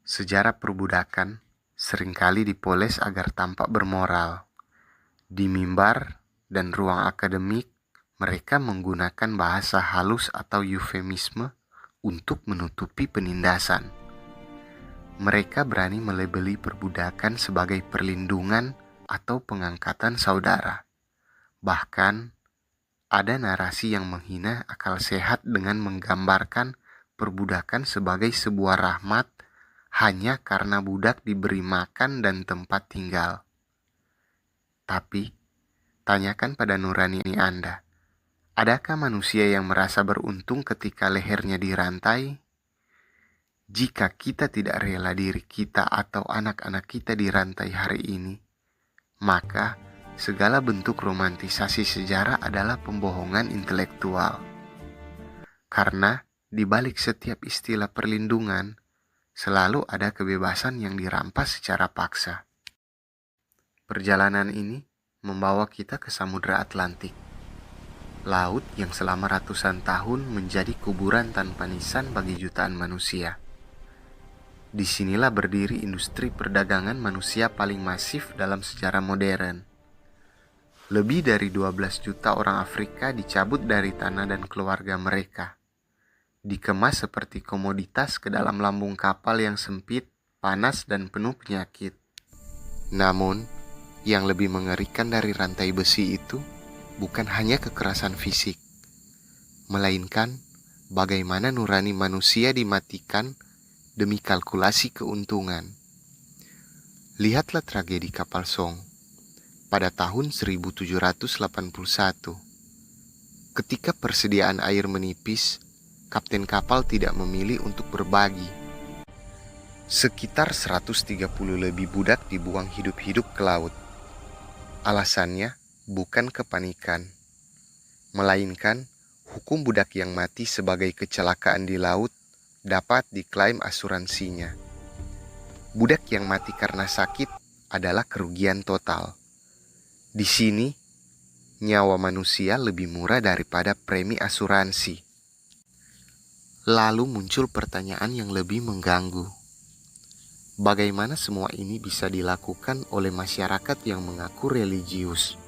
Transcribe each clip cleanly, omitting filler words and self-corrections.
Sejarah perbudakan seringkali dipoles agar tampak bermoral. Di mimbar dan ruang akademik, mereka menggunakan bahasa halus atau eufemisme untuk menutupi penindasan. Mereka berani melebeli perbudakan sebagai perlindungan atau pengangkatan saudara. Bahkan, ada narasi yang menghina akal sehat dengan menggambarkan perbudakan sebagai sebuah rahmat hanya karena budak diberi makan dan tempat tinggal. Tapi, tanyakan pada nurani Anda, adakah manusia yang merasa beruntung ketika lehernya dirantai? Jika kita tidak rela diri kita atau anak-anak kita dirantai hari ini, maka segala bentuk romantisasi sejarah adalah pembohongan intelektual. Karena di balik setiap istilah perlindungan, selalu ada kebebasan yang dirampas secara paksa. Perjalanan ini membawa kita ke Samudra Atlantik, laut yang selama ratusan tahun menjadi kuburan tanpa nisan bagi jutaan manusia. Disinilah berdiri industri perdagangan manusia paling masif dalam sejarah modern. Lebih dari 12 juta orang Afrika dicabut dari tanah dan keluarga mereka, dikemas seperti komoditas ke dalam lambung kapal yang sempit, panas, dan penuh penyakit. Namun, yang lebih mengerikan dari rantai besi itu bukan hanya kekerasan fisik, melainkan bagaimana nurani manusia dimatikan demi kalkulasi keuntungan. Lihatlah tragedi kapal Song pada tahun 1781. Ketika persediaan air menipis, kapten kapal tidak memilih untuk berbagi. Sekitar 130 lebih budak dibuang hidup-hidup ke laut. Alasannya bukan kepanikan, melainkan hukum budak yang mati sebagai kecelakaan di laut dapat diklaim asuransinya. Budak yang mati karena sakit adalah kerugian total. Di sini, nyawa manusia lebih murah daripada premi asuransi. Lalu muncul pertanyaan yang lebih mengganggu. Bagaimana semua ini bisa dilakukan oleh masyarakat yang mengaku religius?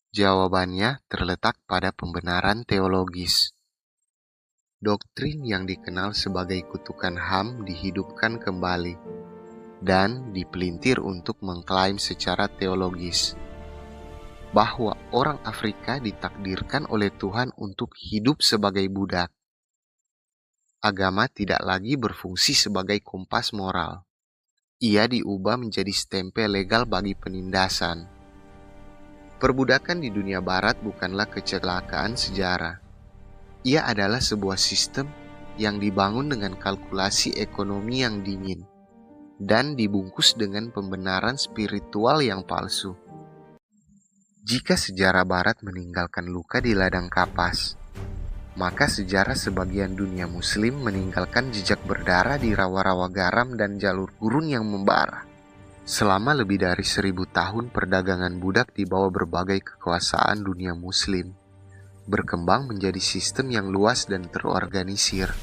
Jawabannya terletak pada pembenaran teologis. Doktrin yang dikenal sebagai kutukan HAM dihidupkan kembali dan dipelintir untuk mengklaim secara teologis bahwa orang Afrika ditakdirkan oleh Tuhan untuk hidup sebagai budak. Agama tidak lagi berfungsi sebagai kompas moral. Ia diubah menjadi stempel legal bagi penindasan. Perbudakan di dunia barat bukanlah kecelakaan sejarah. Ia adalah sebuah sistem yang dibangun dengan kalkulasi ekonomi yang dingin dan dibungkus dengan pembenaran spiritual yang palsu. Jika sejarah barat meninggalkan luka di ladang kapas, maka sejarah sebagian dunia muslim meninggalkan jejak berdarah di rawa-rawa garam dan jalur gurun yang membara. Selama lebih dari 1000 tahun perdagangan budak di bawah berbagai kekuasaan dunia muslim berkembang menjadi sistem yang luas dan terorganisir.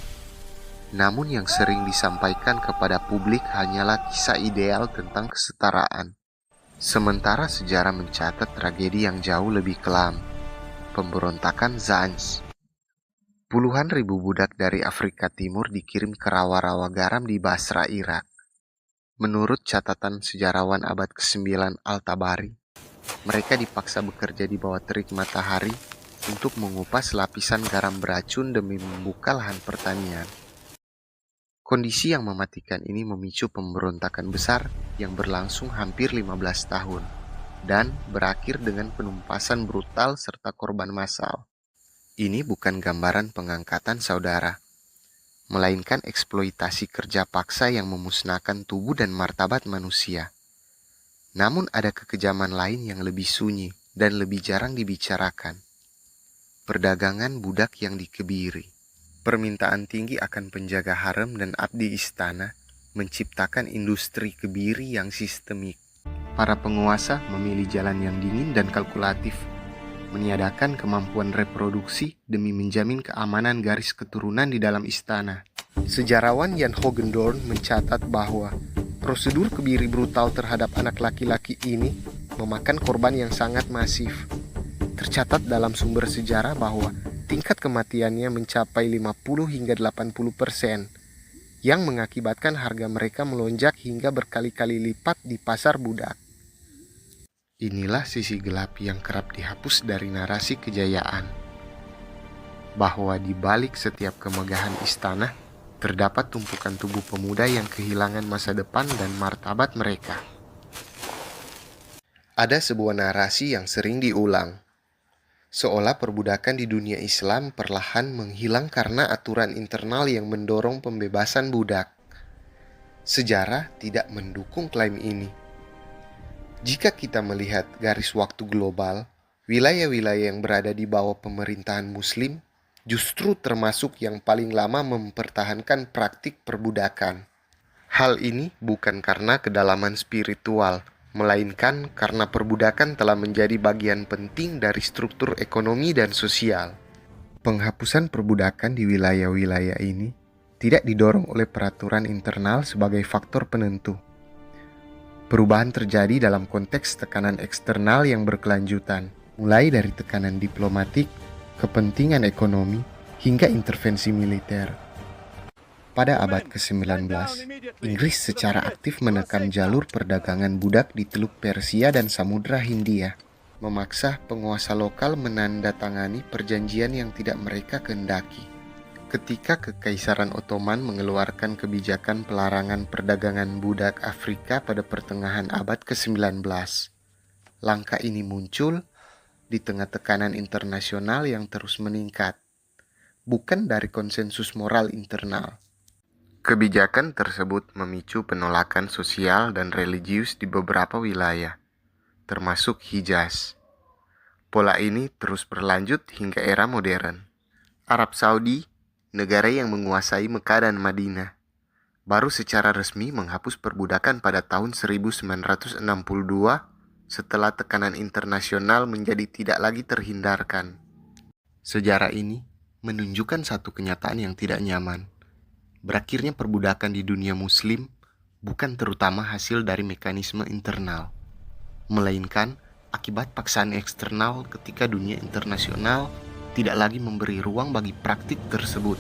Namun yang sering disampaikan kepada publik hanyalah kisah ideal tentang kesetaraan. Sementara sejarah mencatat tragedi yang jauh lebih kelam, pemberontakan Zanj. Puluhan ribu budak dari Afrika Timur dikirim ke rawa-rawa garam di Basra, Irak. Menurut catatan sejarawan abad ke-9 Al-Tabari, mereka dipaksa bekerja di bawah terik matahari untuk mengupas lapisan garam beracun demi membuka lahan pertanian. Kondisi yang mematikan ini memicu pemberontakan besar yang berlangsung hampir 15 tahun dan berakhir dengan penumpasan brutal serta korban massal. Ini bukan gambaran pengangkatan saudara, melainkan eksploitasi kerja paksa yang memusnahkan tubuh dan martabat manusia. Namun ada kekejaman lain yang lebih sunyi dan lebih jarang dibicarakan. Perdagangan budak yang dikebiri. Permintaan tinggi akan penjaga harem dan abdi istana menciptakan industri kebiri yang sistemik. Para penguasa memilih jalan yang dingin dan kalkulatif, meniadakan kemampuan reproduksi demi menjamin keamanan garis keturunan di dalam istana. Sejarawan Jan Hogendoorn mencatat bahwa prosedur kebiri brutal terhadap anak laki-laki ini memakan korban yang sangat masif. Tercatat dalam sumber sejarah bahwa tingkat kematiannya mencapai 50 hingga 80%, yang mengakibatkan harga mereka melonjak hingga berkali-kali lipat di pasar budak. Inilah sisi gelap yang kerap dihapus dari narasi kejayaan, bahwa di balik setiap kemegahan istana, terdapat tumpukan tubuh pemuda yang kehilangan masa depan dan martabat mereka. Ada sebuah narasi yang sering diulang, seolah perbudakan di dunia Islam perlahan menghilang karena aturan internal yang mendorong pembebasan budak. Sejarah tidak mendukung klaim ini. Jika kita melihat garis waktu global, wilayah-wilayah yang berada di bawah pemerintahan Muslim justru termasuk yang paling lama mempertahankan praktik perbudakan. Hal ini bukan karena kedalaman spiritual, melainkan karena perbudakan telah menjadi bagian penting dari struktur ekonomi dan sosial. Penghapusan perbudakan di wilayah-wilayah ini tidak didorong oleh peraturan internal sebagai faktor penentu. Perubahan terjadi dalam konteks tekanan eksternal yang berkelanjutan, mulai dari tekanan diplomatik, kepentingan ekonomi, hingga intervensi militer. Pada abad ke-19, Inggris secara aktif menekan jalur perdagangan budak di Teluk Persia dan Samudra Hindia, memaksa penguasa lokal menandatangani perjanjian yang tidak mereka kehendaki. Ketika Kekaisaran Ottoman mengeluarkan kebijakan pelarangan perdagangan budak Afrika pada pertengahan abad ke-19, langkah ini muncul di tengah tekanan internasional yang terus meningkat, bukan dari konsensus moral internal. Kebijakan tersebut memicu penolakan sosial dan religius di beberapa wilayah, termasuk Hijaz. Pola ini terus berlanjut hingga era modern. Arab Saudi, negara yang menguasai Mekah dan Madinah, baru secara resmi menghapus perbudakan pada tahun 1962 setelah tekanan internasional menjadi tidak lagi terhindarkan. Sejarah ini menunjukkan satu kenyataan yang tidak nyaman. Berakhirnya perbudakan di dunia Muslim bukan terutama hasil dari mekanisme internal, melainkan akibat paksaan eksternal ketika dunia internasional tidak lagi memberi ruang bagi praktik tersebut.